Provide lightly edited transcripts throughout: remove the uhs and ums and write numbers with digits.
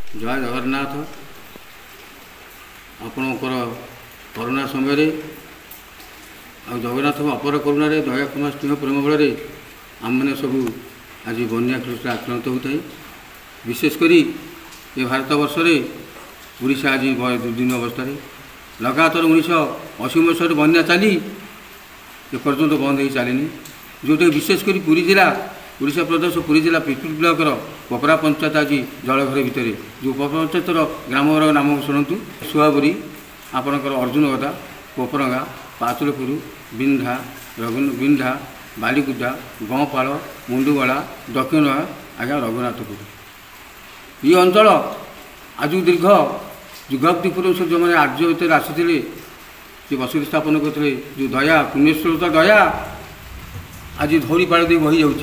जय जगन्नाथ। आपणकर करोना समय जगन्नाथ अपर करुणा दया क्षमा स्नेह प्रेम बल आम मैंने सबू आज बन्या कृष्ण आक्रांत होता है। विशेषकर ये भारत वर्ष ओडिशा आज दुर्दिन अवस्था लगातार 1980 मसीह बन्या चली एपर्यंत बंद हो चलनी जोटा विशेषकर पुरी जिला ओडिशा प्रदेश पुरी जिला पिपल ब्लॉकर पकरा पंचायत आज जलघर भितर जो पंचायतर ग्राम नाम शुणु सुहाबुरी आपणकर अर्जुन गदा पोपरंगा पाचलपुर बिंधा बिंधा बालीकुदा गंपाल मुंडुगला दक्षिण आज्ञा रघुनाथपुर ये अंचल आज दीर्घ युगाब्दी पूर्व से जो मैंने आर्य भितर आसी बसति स्थापन करते जो दया पुण्यस्रोत दया आज धौलीपाड़ दे बही जाऊँ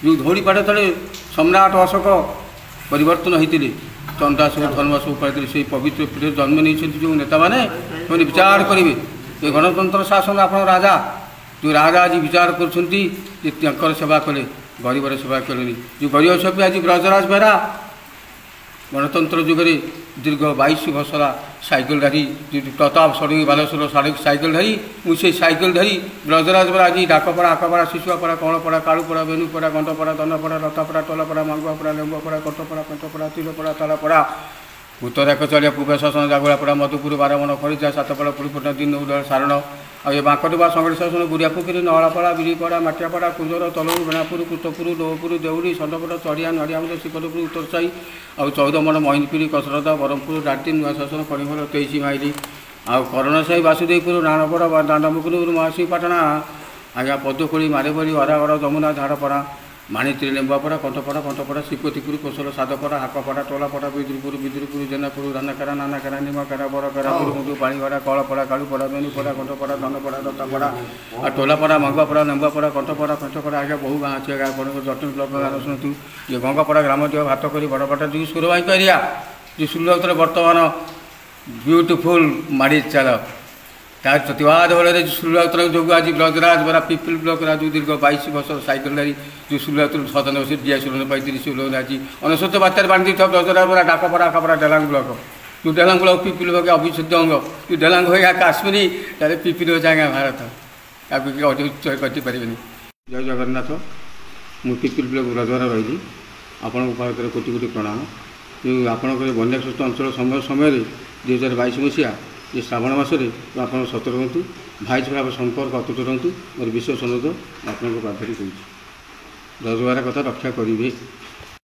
जो धौलीपाड़ तले सम्राट अशोक परिवर्तन होते चंदाशोक धर्मशोक पाई से पवित्र पीठ जन्म नहीं जो नेता मैंने विचार करेंगे ये गणतंत्र शासन आप राजा जो राजा आज विचार कर सेवा कले गरीबर सेवा कले जो गरीब सभ्य आज ब्रजराज बेहरा गणतंत्र जुगे दीर्घ 22 वर्षला साइकेल धारी प्रताप षड़ी बालेश्वर साइकेल धारी मुझे साइकेल धारी ब्रजराज बेहरा आज डाकपड़ा आकापड़ा शिशुआपड़ा कौड़पड़ा कालुपड़ा बेनुपड़ा गंटपड़ा दनपड़ा लतापड़ा टोलापड़ा मंगुआपड़ा लेम्बुआपड़ा कटपड़ा कंटपड़ा तिलपड़ा तालापड़ा उत्तर एकचलिया पूर्व शासन जागुड़ापड़ा मधुपुर बारमण खरीजा सातपड़ा पुरीपटना दिन उदय सारण आ बांकटवा संगठी शासन गुड़ियापुखी नहलापड़ा बिरीपड़ा माटियापड़ा कुंजर तलुर बेणापुर कुतपुर लोहपुर देउड़ी सन्दपट चढ़िया नड़ियामुद शिखरपुर उत्तरसाई आ 14 मण महिनपुरी कसरदा बरमपुर डाटी नुआ शासन कणिमल 23 माइली आ करोनासाई बासुदेवपुर नानपड़ा दांडमुकुर महासिंहपाटना आज्ञा पदुखोली मारेबरी हरागड़ जमुना झाड़पड़ा माणित्री लेम्बापड़ा कंठपड़ा शिवपतिपुर कोसल सादपड़ा हाकपड़ा टोलापड़ा बिद्रुपुर जेनापुर धानाकारा नानाकारा निमाकारा बरकारा मुंडू पाणीगड़ा कलपड़ा कालुपड़ा बेनुपड़ा कंठपड़ा धनपड़ा दत्तापड़ा आ टोलापड़ा मंगुआपड़ा लेम्बापड़ा कंठपड़ा आगे बहु गाँ अच्छे गाँव जटिन ब्लक गाँव शुणु ये गंगापड़ा ग्राम जो भात कर बड़पटा जो सुरवाई एरिया जो सुरत बर्तमान ब्यूटिफुल माड़ी चाल तार प्रतिवाद बल सुरवातर जो आज ब्रजराज बेहरा पिपल ब्लक जो दीर्घ 22 वर्ष साइकेल धारी जो सुरवातर 97 डीआई पाई 30 आज 99 बात्यार बांधी ब्रजराज बेहरा डाकपड़ा आकापड़ा डेलांग ब्लक जो डेलांग ब्लक पिपल ब्लक अभिषेक अंग जो डेलांग हो काश्मीरी तारे पिपल हो जाएगा भारत या कटी पारे। जय जगन्नाथ। मु पिपल ब्लक ब्रजर रही आपण कोटि कोटि प्रणाम। जो आपंकर बन्याकृष्ट अंचल समय 2022 मसीहा ये श्रावण मसरे आप सतर्क रुहतु भाई भाव संपर्क अतुट रुहतु और विश्व अनुरोध आपको प्रार्थना करुँच रोजगार कथा रक्षा करेंगे।